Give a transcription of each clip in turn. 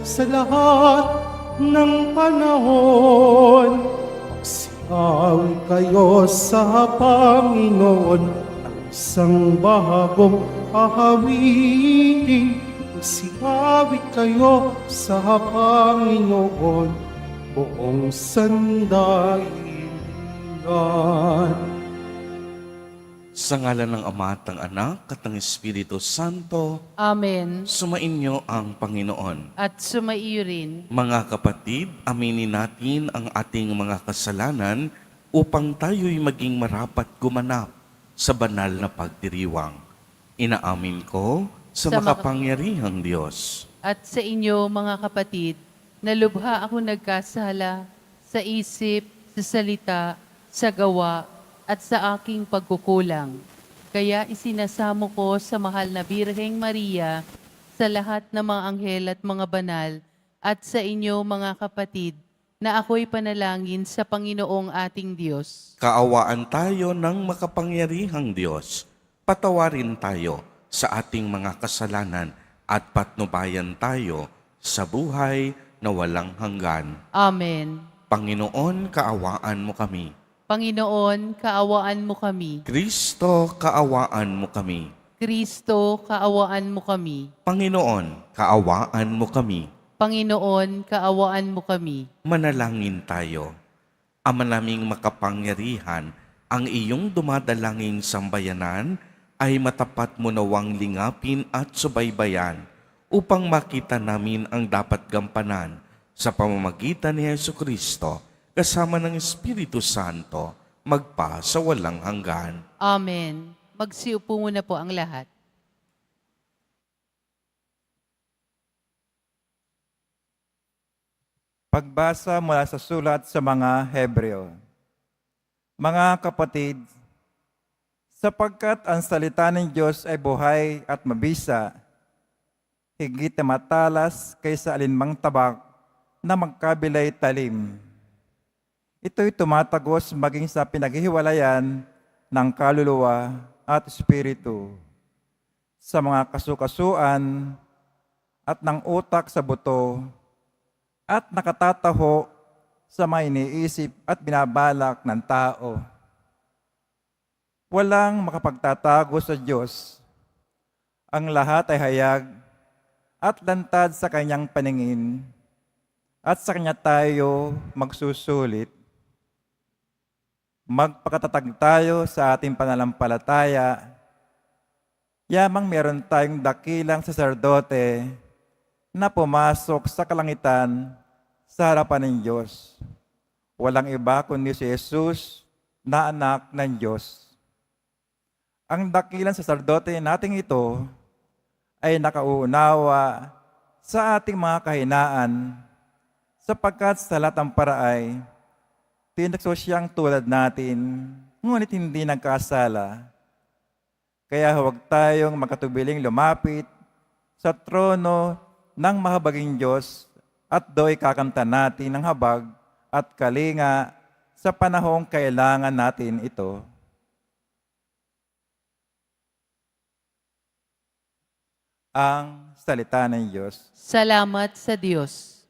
sa lahat ng panahon. Magsiawi kayo sa Panginoon ng isang bahagong ahawitin. Magsiawi kayo sa Panginoon buong sandaigdigan. Sa ngalan ng Ama at ng Anak at ng Espiritu Santo, Amen. sumainyo ang Panginoon. At sumaiyo rin. Mga kapatid, aminin natin ang ating mga kasalanan upang tayo'y maging marapat gumanap sa banal na pagdiriwang. Inaamin ko sa Sa makapangyarihang Diyos. At sa inyo, mga kapatid, na lubha ako nagkasala sa isip, sa salita, sa gawa, at sa aking pagkukulang. Kaya isinasamo ko sa mahal na Birheng Maria, sa lahat ng mga anghel at mga banal, at sa inyo, mga kapatid, na ako'y panalangin sa Panginoong ating Diyos. Kaawaan tayo ng makapangyarihang Diyos. Patawarin tayo sa ating mga kasalanan at patnubayan tayo sa buhay na walang hanggan. Amen. Panginoon, kaawaan mo kami. Panginoon, kaawaan mo kami. Kristo, kaawaan mo kami. Kristo, kaawaan mo kami. Panginoon, kaawaan mo kami. Panginoon, kaawaan mo kami. Manalangin tayo. Ama naming makapangyarihan, ang iyong dumadalangin sambayanan ay matapat mo nawang lingapin at subaybayan upang makita namin ang dapat gampanan sa pamamagitan ni Jesucristo kasama ng Espiritu Santo magpa sa walang hanggan. Amen. Magsiupo muna po ang lahat. Pagbasa mula sa sulat sa mga Hebreo. Mga kapatid, sapagkat ang salita ng Diyos ay buhay at mabisa, higit na matalas kaysa alinmang tabak na magkabilay talim. Ito'y tumatagos maging sa pinaghihiwalayan ng kaluluwa at espiritu, sa mga kasukasuan at ng utak sa buto, at nakatataho sa mga iniisip at binabalak ng tao. Walang makapagtatago sa Diyos. Ang lahat ay hayag at lantad sa kanyang paningin, at sa kanya tayo magsusulit. Magpakatatag tayo sa ating pananampalataya, yamang meron tayong dakilang saserdote na pumasok sa kalangitan sa harapan ng Diyos. Walang iba kundi si Jesus na anak ng Diyos. Ang dakilang saserdote nating ito ay nakauunawa sa ating mga kahinaan, sapagkat sa lahat ng paraay, tinakso siyang tulad natin, ngunit hindi nagkasala. Kaya huwag tayong makatubiling lumapit sa trono ng mahabaging Diyos at do'y kakanta natin ng habag at kalinga sa panahong kailangan natin ito. Ang salita ng Diyos. Salamat sa Diyos.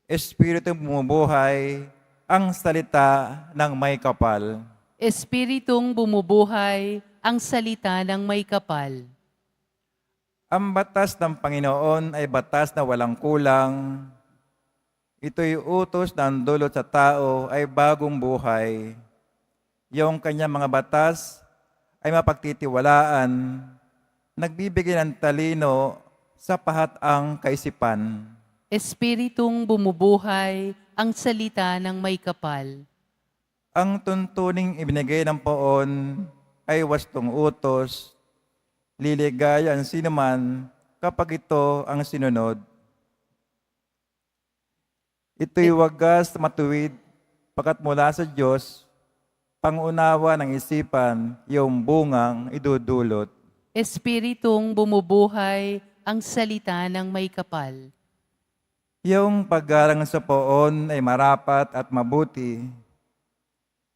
Espiritu bumubuhay, ang salita ng may kapal. Espiritong bumubuhay, ang salita ng may kapal. Ang batas ng Panginoon ay batas na walang kulang. Ito'y utos na ang dulot sa tao ay bagong buhay. Yung kanyang mga batas ay mapagtitiwalaan, nagbibigay ng talino sa pahat-ang kaisipan. Espiritong bumubuhay, ang salita ng may kapal. Ang tuntuning ibinigay ng poon ay wastong utos, liligaya ang sinuman kapag ito ang sinunod. Ito'y wagas matuwid, pagkat mula sa Diyos, pangunawa ng isipan, yung bungang idudulot. Espiritong bumubuhay, ang salita ng may kapal. Yung paggarang sa poon ay marapat at mabuti,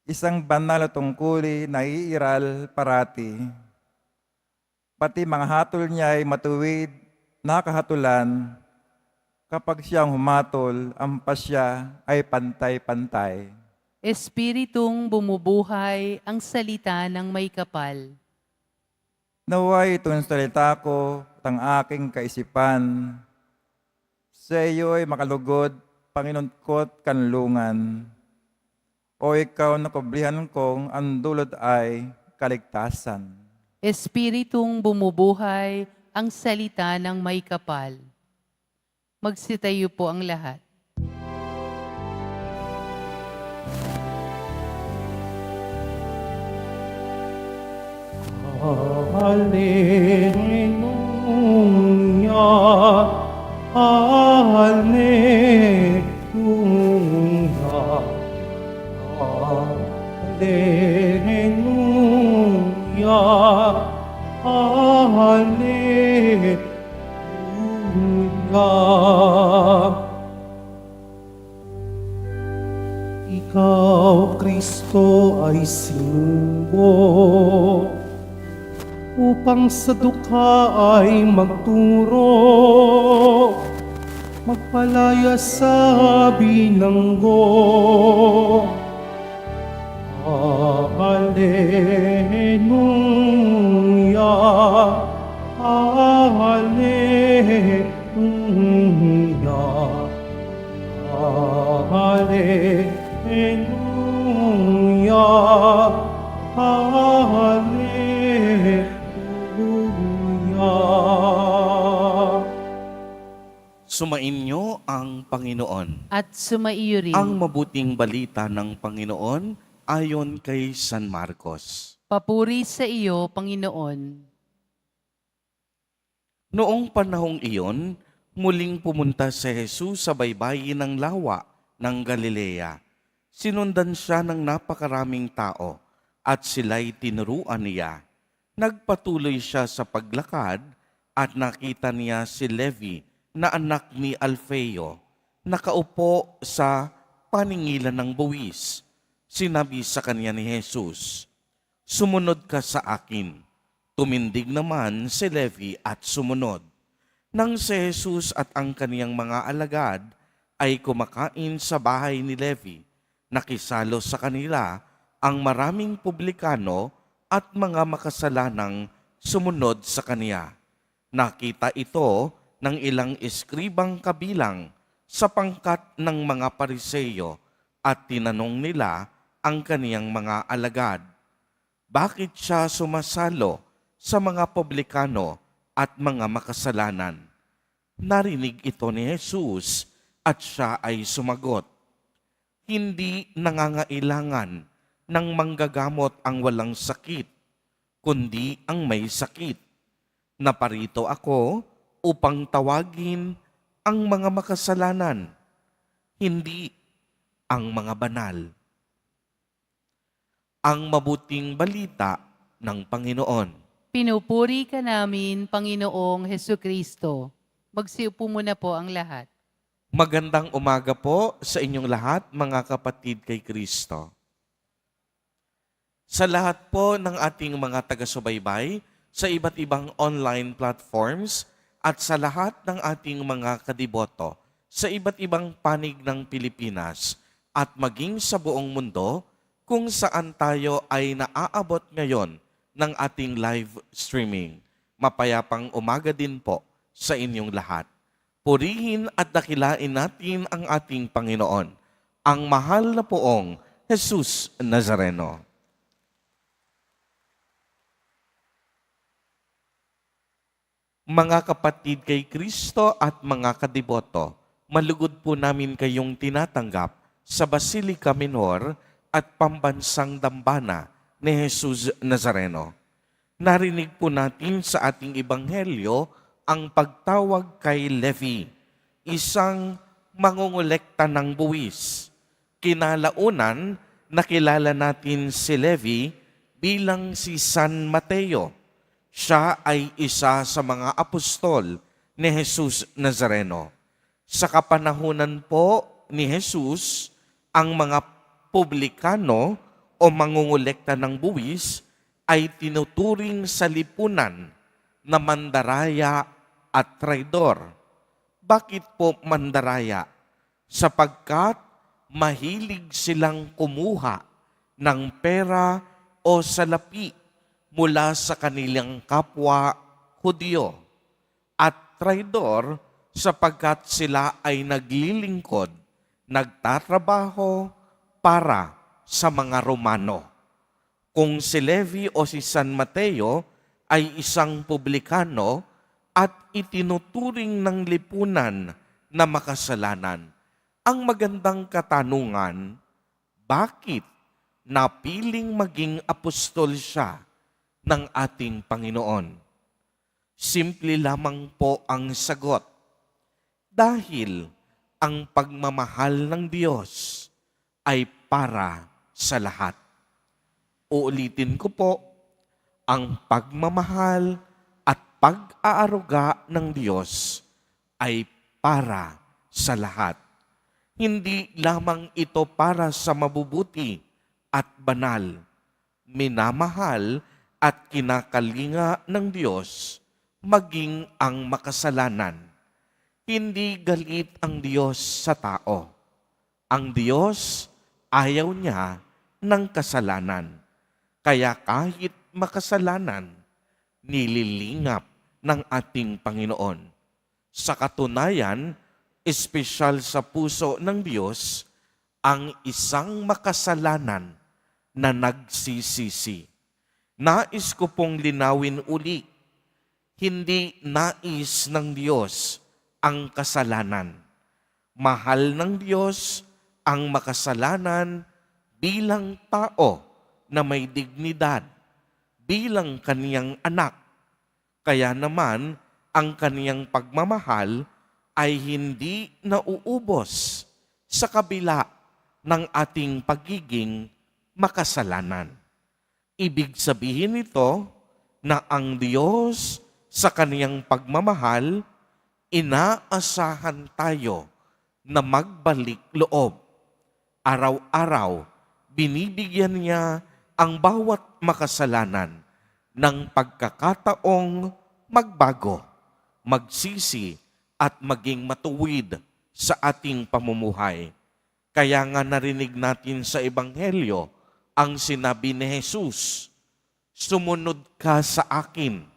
isang banal na tungkuli na iiral parati. Pati mga hatol niya ay matuwid, nakahatulan, Kapag siyang humatol, ang pasya ay pantay-pantay. Espiritong bumubuhay ang salita ng may kapal. Naway itong salita ko at ang aking kaisipan. Sa iyo'y makalugod, Panginoon ko't kanlungan. O ikaw na kublihan kong ang dulot ay kaligtasan. Espiritong bumubuhay ang salita ng may kapal. Magsitayo po ang lahat. Alleluia, Alleluia, Alleluia, Alleluia. Ikaw, Kristo, ay sinubo upang sa dukha ay magturo, magpalaya sa binanggo. Alleluia, Alleluia, Alleluia, Alleluia. Sumainyo ang Panginoon. At sumaiyo rin. Ang mabuting balita ng Panginoon ayon kay San Marcos. Papuri sa iyo, Panginoon. Noong panahong iyon, muling pumunta si Jesus sa baybayin ng lawa ng Galilea. Sinundan siya ng napakaraming tao at sila'y tinuruan niya. Nagpatuloy siya sa paglakad at nakita niya si Levi na anak ni Alfeo, nakaupo sa paningilan ng buwis. Sinabi sa kanya ni Jesus, "Sumunod ka sa akin." Tumindig naman si Levi at sumunod. Nang si Jesus at ang kaniyang mga alagad ay kumakain sa bahay ni Levi, nakisalo sa kanila ang maraming publikano at mga makasalanang sumunod sa kaniya. Nakita ito ng ilang eskribang kabilang sa pangkat ng mga Pariseyo at tinanong nila ang kaniyang mga alagad, bakit siya sumasalo sa mga publikano at mga makasalanan? Narinig ito ni Jesus at siya ay sumagot, hindi nangangailangan ng manggagamot ang walang sakit, kundi ang may sakit. Naparito ako upang tawagin ang mga makasalanan, hindi ang mga banal. Ang mabuting balita ng Panginoon. Pinupuri ka namin, Panginoong Hesukristo. Magsiupo muna po ang lahat. Magandang umaga po sa inyong lahat, mga kapatid kay Kristo. Sa lahat po ng ating mga taga-subaybay sa iba't ibang online platforms at sa lahat ng ating mga kadiboto sa iba't ibang panig ng Pilipinas at maging sa buong mundo kung saan tayo ay naaabot ngayon ng ating live streaming. Mapayapang umaga din po sa inyong lahat. Purihin at dakilain natin ang ating Panginoon, ang mahal na poong Jesus Nazareno. Mga kapatid kay Kristo at mga kadiboto, malugod po namin kayong tinatanggap sa Basilica Minor at Pambansang Dambana ni Jesus Nazareno. Narinig po natin sa ating ebanghelyo ang pagtawag kay Levi, isang mangungulekta ng buwis. Kinalaunan, nakilala natin si Levi bilang si San Mateo. Siya ay isa sa mga apostol ni Jesus Nazareno. Sa kapanahunan po ni Jesus, ang mga publikano o mangungulekta ng buwis ay tinuturing sa lipunan na mandaraya at traidor. Bakit po mandaraya? Sapagkat mahilig silang kumuha ng pera o salapi mula sa kanilang kapwa Hudyo at traidor sapagkat sila ay naglilingkod, nagtatrabaho para sa mga Romano. Kung si Levi o si San Mateo ay isang publikano at itinuturing ng lipunan na makasalanan, ang magandang katanungan, bakit napiling maging apostol siya ng ating Panginoon? Simple lamang po ang sagot. Dahil ang pagmamahal ng Diyos ay para sa lahat. Uulitin ko po, ang pagmamahal at pag-aaruga ng Diyos ay para sa lahat. Hindi lamang ito para sa mabubuti at banal. Minamahal at kinakalinga ng Diyos maging ang makasalanan. Hindi galit ang Diyos sa tao. Ang Diyos ayaw niya ng kasalanan. Kaya kahit makasalanan, nililingap ng ating Panginoon. Sa katunayan, espesyal sa puso ng Diyos ang isang makasalanan na nagsisisi. Nais ko pong linawin uli, hindi nais ng Diyos ang kasalanan. Mahal ng Diyos ang makasalanan bilang tao na may dignidad, bilang kaniyang anak. Kaya naman, ang kaniyang pagmamahal ay hindi nauubos sa kabila ng ating pagiging makasalanan. Ibig sabihin nito na ang Diyos sa kaniyang pagmamahal, inaasahan tayo na magbalik loob. Araw-araw, binibigyan niya ang bawat makasalanan ng pagkakataong magbago, magsisi at maging matuwid sa ating pamumuhay. Kaya nga narinig natin sa Ebanghelyo ang sinabi ni Jesus, "Sumunod ka sa akin."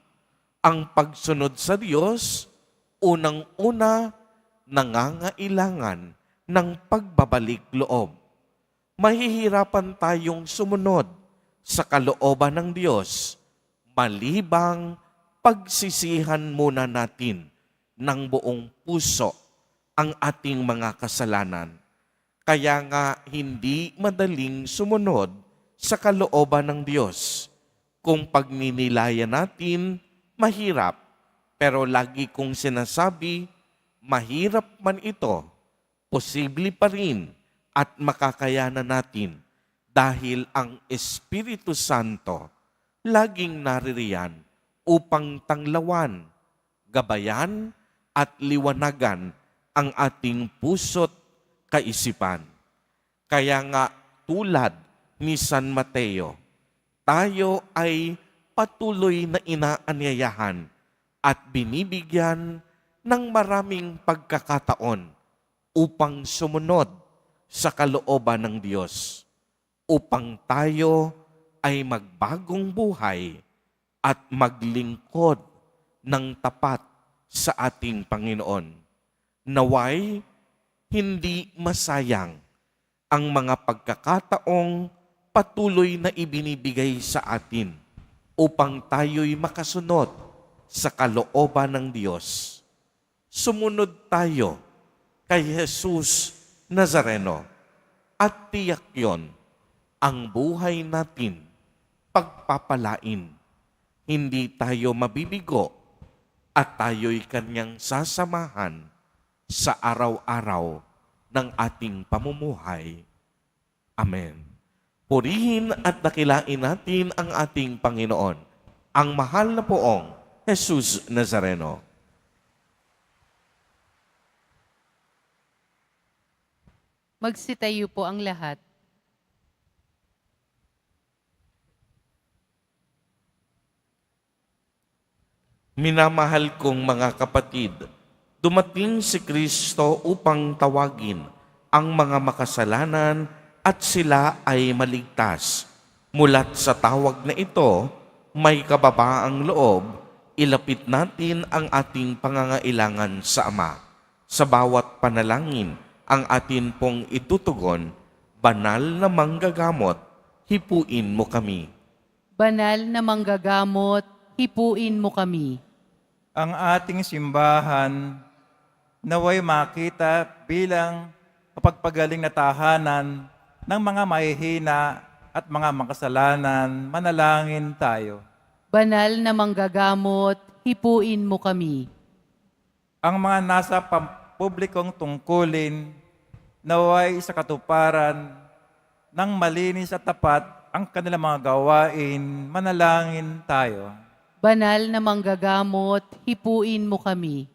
Ang pagsunod sa Diyos, unang-una, nangangailangan ng pagbabalik loob. Mahihirapan tayong sumunod sa kalooban ng Diyos, malibang pagsisihan muna natin ng buong puso ang ating mga kasalanan. Kaya nga hindi madaling sumunod sa kalooban ng Diyos. Kung pagninilayan natin, mahirap. Pero lagi kong sinasabi, mahirap man ito, posible pa rin at makakayanan natin dahil ang Espiritu Santo laging naririyan upang tanglawan, gabayan at liwanagan ang ating puso't kaisipan. Kaya nga tulad ni San Mateo, tayo ay patuloy na inaanyayahan at binibigyan ng maraming pagkakataon upang sumunod sa kalooban ng Diyos, upang tayo ay magbagong buhay at maglingkod ng tapat sa ating Panginoon. Naway, hindi masayang ang mga pagkakataong patuloy na ibinibigay sa atin upang tayo'y makasunod sa kalooban ng Diyos. Sumunod tayo kay Jesus Nazareno at tiyak yon ang buhay natin pagpapalain. Hindi tayo mabibigo at tayo'y kanyang sasamahan sa araw-araw ng ating pamumuhay. Amen. Purihin at dakilain natin ang ating Panginoon, ang mahal na poong Jesus Nazareno. Magsitayo po ang lahat. Minamahal kong mga kapatid, dumating si Kristo upang tawagin ang mga makasalanan at sila ay maligtas. Mulat sa tawag na ito, may kababaang loob, ilapit natin ang ating pangangailangan sa Ama. Sa bawat panalangin, ang atin pong itutugon, banal na manggagamot, hipuin mo kami. Banal na manggagamot, hipuin mo kami. Ang ating simbahan naway makita bilang mapagpagaling na tahanan ng mga mahihina at mga makasalanan. Manalangin tayo. Banal na manggagamot, hipuin mo kami. Ang mga nasa publikong tungkulin naway sa katuparan ng malinis at tapat ang kanilang mga gawain. Manalangin tayo. Banal na manggagamot, hipuin mo kami.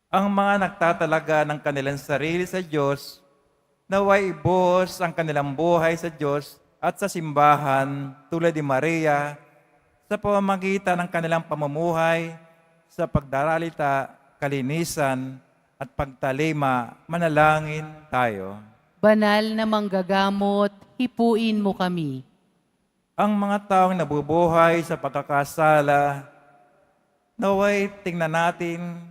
Ang mga nagtatalaga ng kanilang sarili sa Diyos, naway ibuhos ang kanilang buhay sa Diyos at sa simbahan tulad ni Maria sa pamamagitan ng kanilang pamumuhay sa pagdaralita, kalinisan at pagtalima. Manalangin tayo. Banal na manggagamot, hipuin mo kami. Ang mga taong nabubuhay sa pagkakasala, naway tingnan natin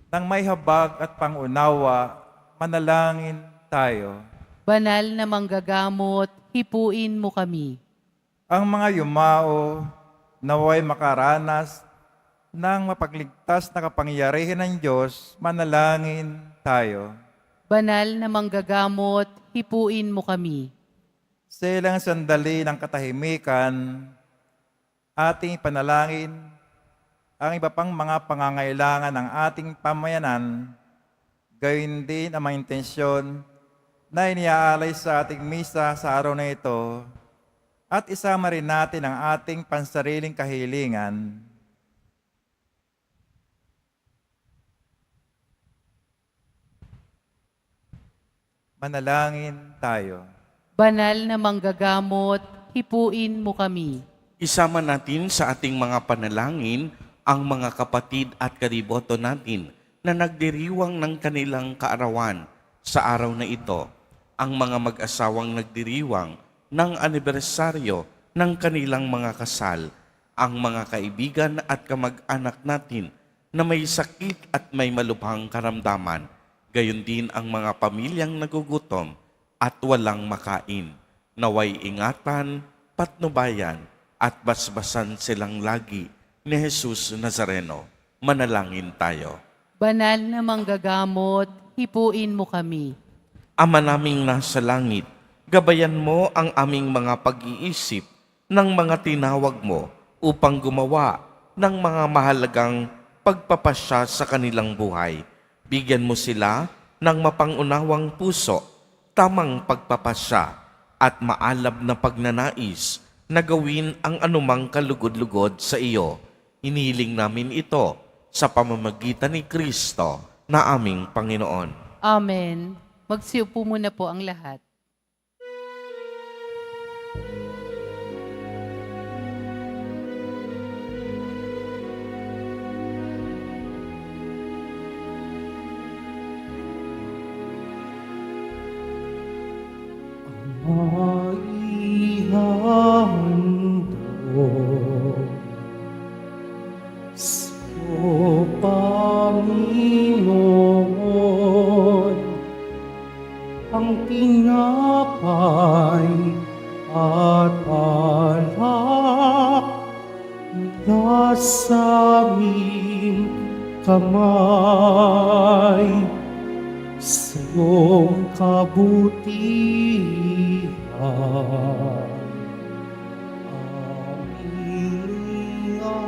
ng may habag at pangunawa. Manalangin tayo. Banal na manggagamot, hipuin mo kami. Ang mga yumao naway makaranas ng mapagligtas na kapangyarihan ng Diyos. Manalangin tayo. Banal na manggagamot, hipuin mo kami. Sa ilang sandali ng katahimikan, ating panalangin ang iba pang mga pangangailangan ng ating pamayanan, gayon din ang mga intensyon na iniaalay sa ating misa sa araw na ito, at isama rin natin ang ating pansariling kahilingan. Manalangin tayo. Banal na manggagamot, hipuin mo kami. Isama natin sa ating mga panalangin ang mga kapatid at kariboto natin na nagdiriwang ng kanilang kaarawan sa araw na ito. Ang mga mag-asawang nagdiriwang ng anibersaryo ng kanilang mga kasal, ang mga kaibigan at kamag-anak natin na may sakit at may malubhang karamdaman, gayon din ang mga pamilyang nagugutom at walang makain. Naway ingatan, patnubayan, at basbasan silang lagi ni Jesus Nazareno. Manalangin tayo. Banal na manggagamot, hipuin mo kami. Ama naming nasa langit, gabayan mo ang aming mga pag-iisip ng mga tinawag mo upang gumawa ng mga mahalagang pagpapasya sa kanilang buhay. Bigyan mo sila ng mapangunawang puso, tamang pagpapasya at maalab na pagnanais na gawin ang anumang kalugod-lugod sa iyo. Inihiling namin ito sa pamamagitan ni Kristo na aming Panginoon. Amen. Magsiupo muna po ang lahat. Maihandog so Panginoon ang tinapay at alak na sa aming kamay sa iyong kabutihan. Aming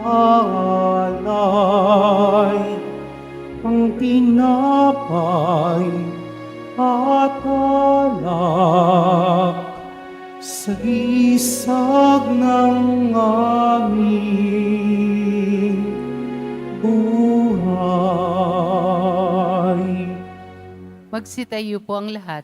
alay ang tinapay at alak sa isag ng aming buhay. Magsitayo po ang lahat.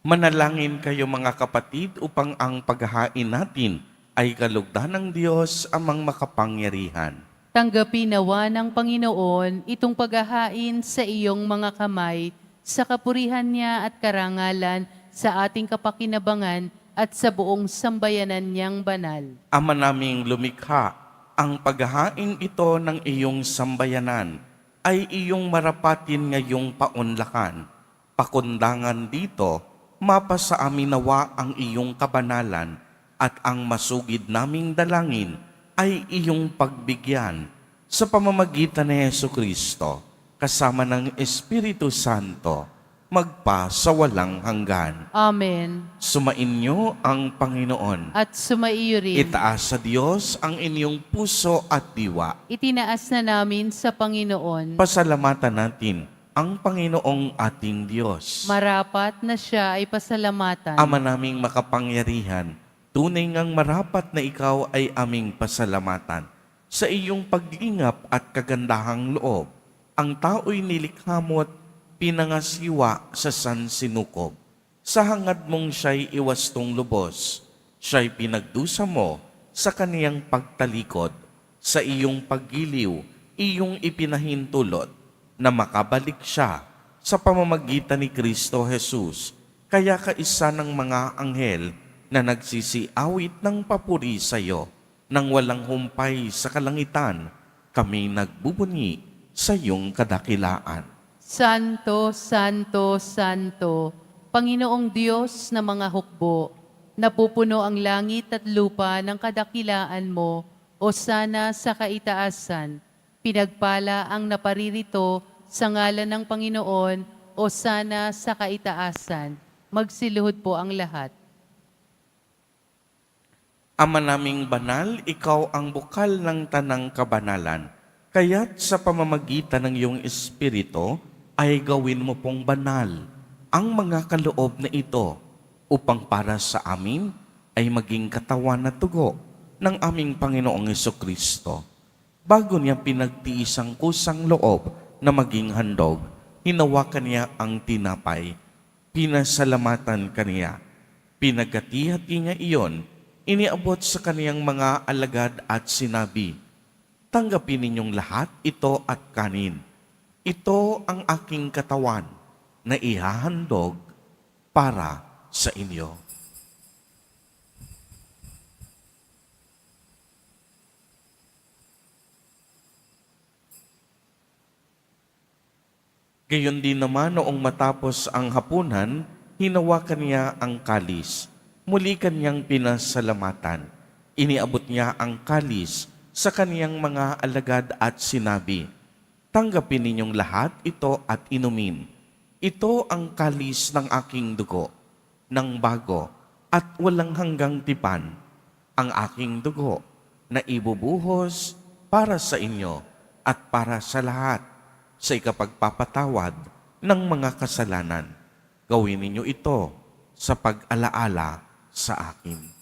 Manalangin kayo mga kapatid upang ang paghahain natin ay kalugdan ng Diyos amang makapangyarihan. Tanggapin nawa ng Panginoon itong paghahain sa iyong mga kamay sa kapurihan niya at karangalan sa ating kapakinabangan at sa buong sambayanan niyang banal. Ama naming lumikha, ang paghahain ito ng iyong sambayanan ay iyong marapatin ngayong paunlakan. Pakundangan dito, mapasa amin nawa ang iyong kabanalan at ang masugid naming dalangin ay iyong pagbigyan sa pamamagitan ni Jesucristo kasama ng Espiritu Santo magpa sa walang hanggan. Amen. Sumainyo ang Panginoon. At sumaiyo rin. Itaas sa Diyos ang inyong puso at diwa. Itinaas na namin sa Panginoon. Pasalamatan natin ang Panginoong ating Diyos. Marapat na siya ay pasalamatan. Ama naming makapangyarihan, tunay ngang marapat na ikaw ay aming pasalamatan. Sa iyong paglingap at kagandahang loob, ang tao'y nilikha mo at pinangasiwa sa sansinukob. Sa hangad mong siya'y iwastong lubos, siya'y pinagdusa mo sa kaniyang pagtalikod. Sa iyong paggiliw, iyong ipinahintulot na makabalik siya sa pamamagitan ni Kristo Jesus. Kaya kaisa ng mga anghel na nagsisiawit ng papuri sa iyo, nang walang humpay sa kalangitan, kami nagbubunyi sa iyong kadakilaan. Santo, Santo, Santo, Panginoong Diyos na mga hukbo, napupuno ang langit at lupa ng kadakilaan mo, o sana sa kaitaasan. Pinagpala ang naparirito sa ngalan ng Panginoon, o sana sa kaitaasan. Magsiluhod po ang lahat. Ama naming banal, ikaw ang bukal ng tanang kabanalan. Kaya't sa pamamagitan ng iyong Espiritu, ay gawin mo pong banal ang mga kaloob na ito upang para sa amin ay maging katawan na tugo ng aming Panginoong Jesucristo. Bago niya pinagtiis ang kusang loob na maging handog, hinawakan niya ang tinapay, pinasalamatan kaniya, pinagati-hati niya iyon, iniabot sa kaniyang mga alagad at sinabi, "Tanggapin ninyong lahat ito at kanin. Ito ang aking katawan na ihahandog para sa inyo." Gayon din naman noong matapos ang hapunan, hinawakan niya ang kalis. Muli kanyang pinasalamatan. Iniabot niya ang kalis sa kaniyang mga alagad at sinabi, "Tanggapin ninyong lahat ito at inumin. Ito ang kalis ng aking dugo, ng bago at walang hanggang tipan, ang aking dugo na ibubuhos para sa inyo at para sa lahat sa ikapagpapatawad ng mga kasalanan. Gawin ninyo ito sa pag-alaala sa akin."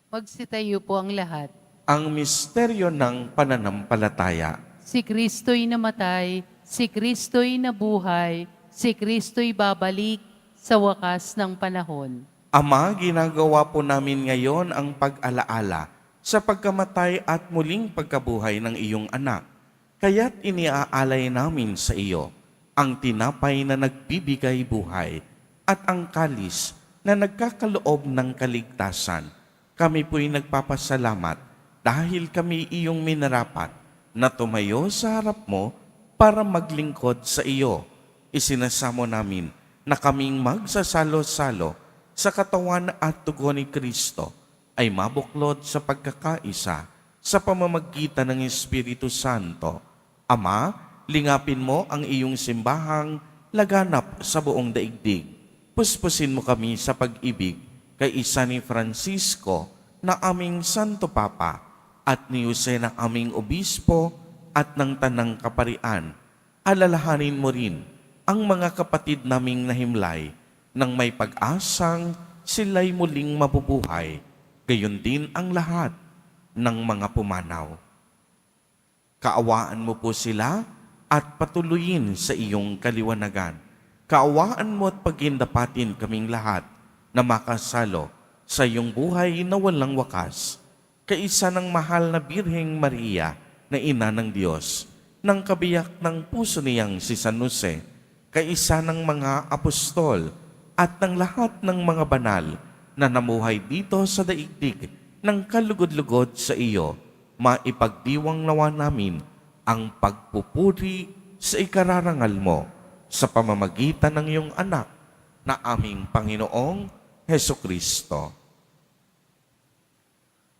Magsitayo po ang lahat. Ang misteryo ng pananampalataya. Si Kristo'y namatay, si Kristo'y nabuhay, si Kristo'y babalik sa wakas ng panahon. Ama, ginagawa po namin ngayon ang pag-alaala sa pagkamatay at muling pagkabuhay ng iyong anak. Kaya't iniaalay namin sa iyo ang tinapay na nagbibigay buhay at ang kalis na nagkakaloob ng kaligtasan. Kami po'y nagpapasalamat dahil kami iyong minarapat na tumayo sa harap mo para maglingkod sa iyo. Isinasamo namin na kaming magsasalo-salo sa katawan at dugo ni Kristo ay mabuklod sa pagkakaisa sa pamamagitan ng Espiritu Santo. Ama, lingapin mo ang iyong simbahang laganap sa buong daigdig. Puspusin mo kami sa pag-ibig kay isa ni Francisco na aming Santo Papa at ni Jose na aming Obispo at ng Tanang Kaparian. Alalahanin mo rin ang mga kapatid naming nahimlay nang may pag-asang sila'y muling mabubuhay, gayon din ang lahat ng mga pumanaw. Kaawaan mo po sila at patuloyin sa iyong kaliwanagan. Kaawaan mo at pagindapatin kaming lahat na makasalo sa iyong buhay na walang wakas. Kaisa ng mahal na Birheng Maria na Ina ng Diyos, ng kabiyak ng puso niyang si San Jose, kaisa ng mga apostol at ng lahat ng mga banal na namuhay dito sa daigdig ng kalugod-lugod sa iyo, maipagdiwang nawa namin ang pagpupuri sa ikararangal mo sa pamamagitan ng iyong anak na aming Panginoong Hesukristo.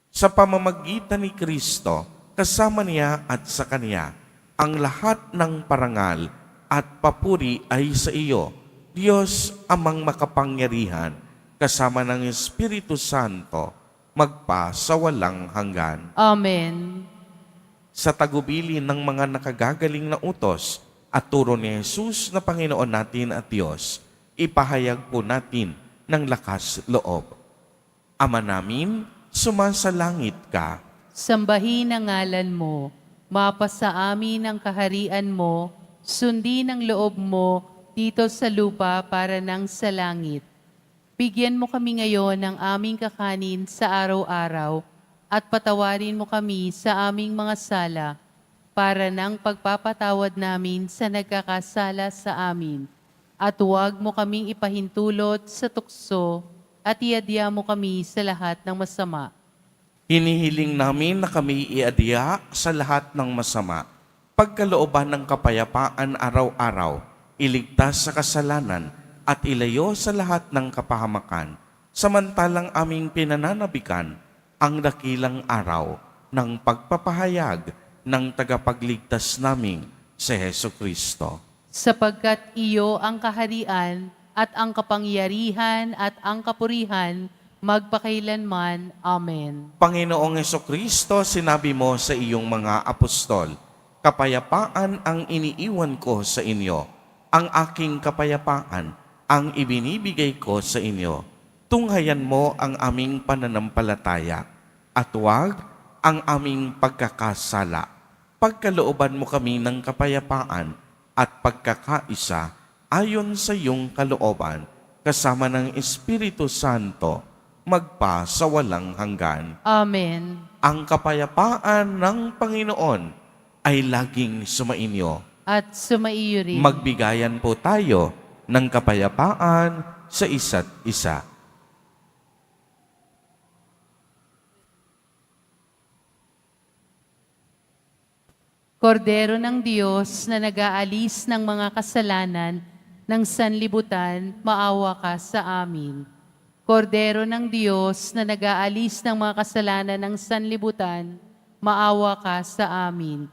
Sa pamamagitan ni Kristo, kasama niya at sa Kanya, ang lahat ng parangal at papuri ay sa iyo, Diyos amang makapangyarihan, kasama ng Espiritu Santo, magpa sa walang hanggan. Amen. Sa tagubilin ng mga nakagagaling na utos at turo ni Jesus na Panginoon natin at Diyos, ipahayag po natin ng lakas loob. Ama namin, sumasalangit ka. Sambahin ang ngalan mo, mapasa amin ang kaharian mo, sundin ang loob mo dito sa lupa para nang sa langit. Bigyan mo kami ngayon ng aming kakanin sa araw-araw at patawarin mo kami sa aming mga sala para nang pagpapatawad namin sa nagkakasala sa amin. At huwag mo kaming ipahintulot sa tukso at iadya mo kami sa lahat ng masama. Hinihiling namin na kami iadya sa lahat ng masama, pagkalooban ng kapayapaan araw-araw, iligtas sa kasalanan at ilayo sa lahat ng kapahamakan, samantalang aming pinananabikan ang dakilang araw ng pagpapahayag ng tagapagligtas naming si Hesukristo. Sapagkat iyo ang kaharian at ang kapangyarihan at ang kapurihan magpakailanman. Amen. Panginoong Hesukristo, sinabi mo sa iyong mga apostol, kapayapaan ang iniiwan ko sa inyo, ang aking kapayapaan ang ibinibigay ko sa inyo. Tunghayan mo ang aming pananampalataya at huwag ang aming pagkakasala. Pagkalooban mo kami ng kapayapaan at pagkakaisa ayon sa iyong kalooban, kasama ng Espiritu Santo, magpa sa walang hanggan. Amen. Ang kapayapaan ng Panginoon ay laging sumainyo. At sumaiyo rin. Magbigayan po tayo ng kapayapaan sa isa't isa. Kordero ng Diyos na nag-aalis ng mga kasalanan ng sanlibutan, maawa ka sa amin. Kordero ng Diyos na nag-aalis ng mga kasalanan ng sanlibutan, maawa ka sa amin.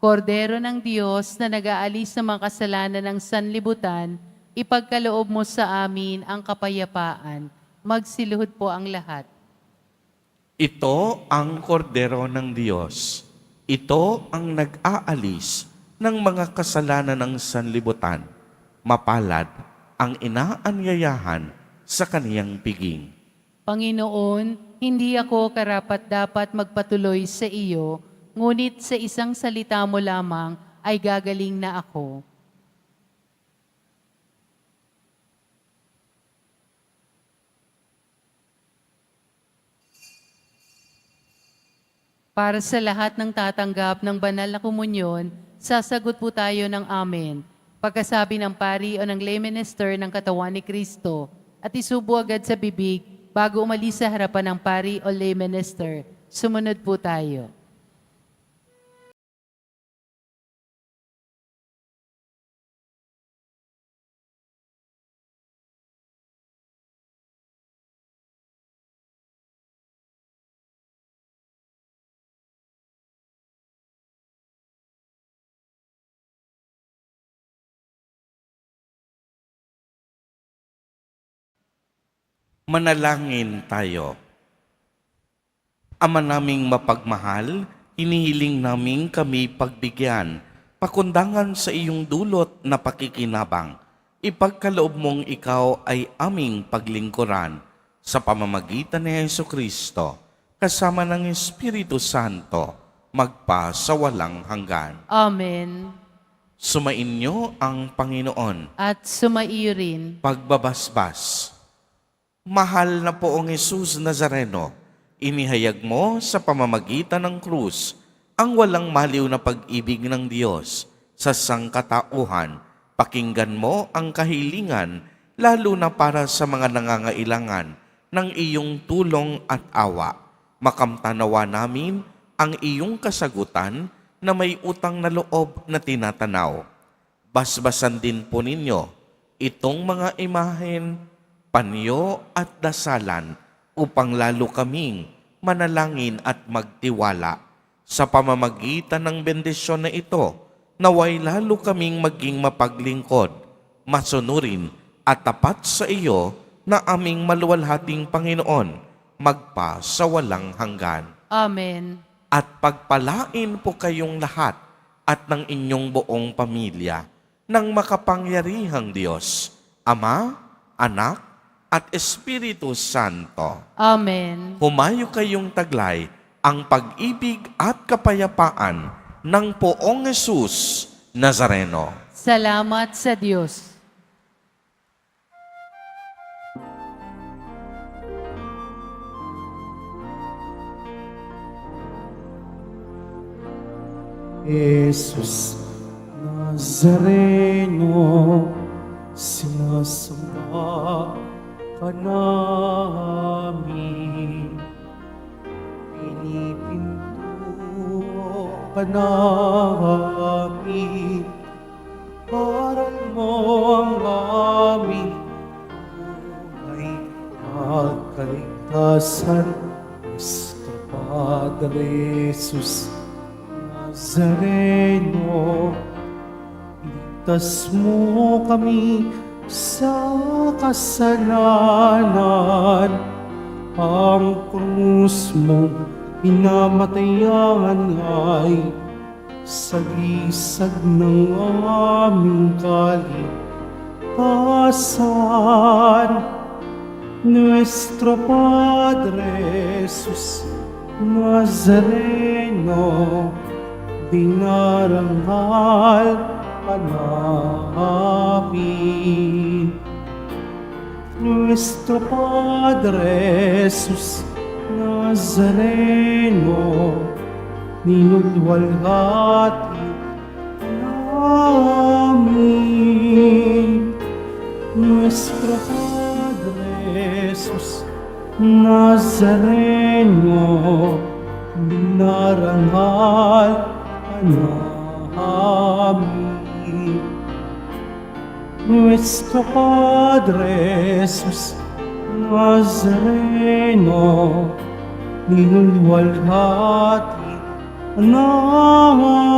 Kordero ng Diyos na nag-aalis ng mga kasalanan ng sanlibutan, ipagkaloob mo sa amin ang kapayapaan. Magsiluhod po ang lahat. Ito ang kordero ng Diyos. Ito ang nag-aalis ng mga kasalanan ng sanlibutan. Mapalad ang inaanyayahan sa kaniyang piging. Panginoon, hindi ako karapat-dapat magpatuloy sa iyo, ngunit sa isang salita mo lamang ay gagaling na ako. Para sa lahat ng tatanggap ng banal na komunyon, sasagot po tayo ng Amen. Pagkasabi ng pari o ng lay minister ng katawan ni Kristo at isubo agad sa bibig bago umalis sa harapan ng pari o lay minister. Sumunod po tayo. Manalangin tayo. Ama naming mapagmahal, hinihiling namin kami pagbigyan, pakundangan sa iyong dulot na pakikinabang. Ipagkaloob mong ikaw ay aming paglingkuran sa pamamagitan ni Hesukristo, kasama ng Espiritu Santo, magpa sa walang hanggan. Amen. Sumainyo ang Panginoon. At sumaiyo rin. Pagbabasbas. Mahal na poong Jesus Nazareno, inihayag mo sa pamamagitan ng krus ang walang maliw na pag-ibig ng Diyos sa sangkatauhan. Pakinggan mo ang kahilingan, lalo na para sa mga nangangailangan ng iyong tulong at awa. Makamtanawa namin ang iyong kasagutan na may utang na loob na tinatanaw. Basbasan din po ninyo itong mga imahen, panyo at dasalan upang lalo kaming manalangin at magtiwala. Sa pamamagitan ng bendisyon na ito, naway lalo kaming maging mapaglingkod, masunurin at tapat sa iyo na aming maluwalhating Panginoon, magpa sa walang hanggan. Amen. At pagpalain po kayong lahat at ng inyong buong pamilya ng makapangyarihang Diyos, Ama, Anak, at Espiritu Santo. Amen. Humayo kayong taglay ang pag-ibig at kapayapaan ng poong Jesus Nazareno. Salamat sa Diyos. Jesus Nazareno, sinasamba ka namin. Pinipinto ka namin. Aral mo ang aming buhay at kaligtasan. Nuestro Padre Jesus Nazareno, iligtas mo kami sa kasalanan. Ang krus mong pinamatayan ay sagisag ng aming kaligtasan. Nuestro Padre Jesus Nazareno, dinarangal ka namin. Nuestro Padre Jesus Nazareno, ninulwalhati namin. Nuestro Padre Jesus Nazareno, dinarangal namin. Nuestro Padre Jesus Nazareno, ninulwalhati namin.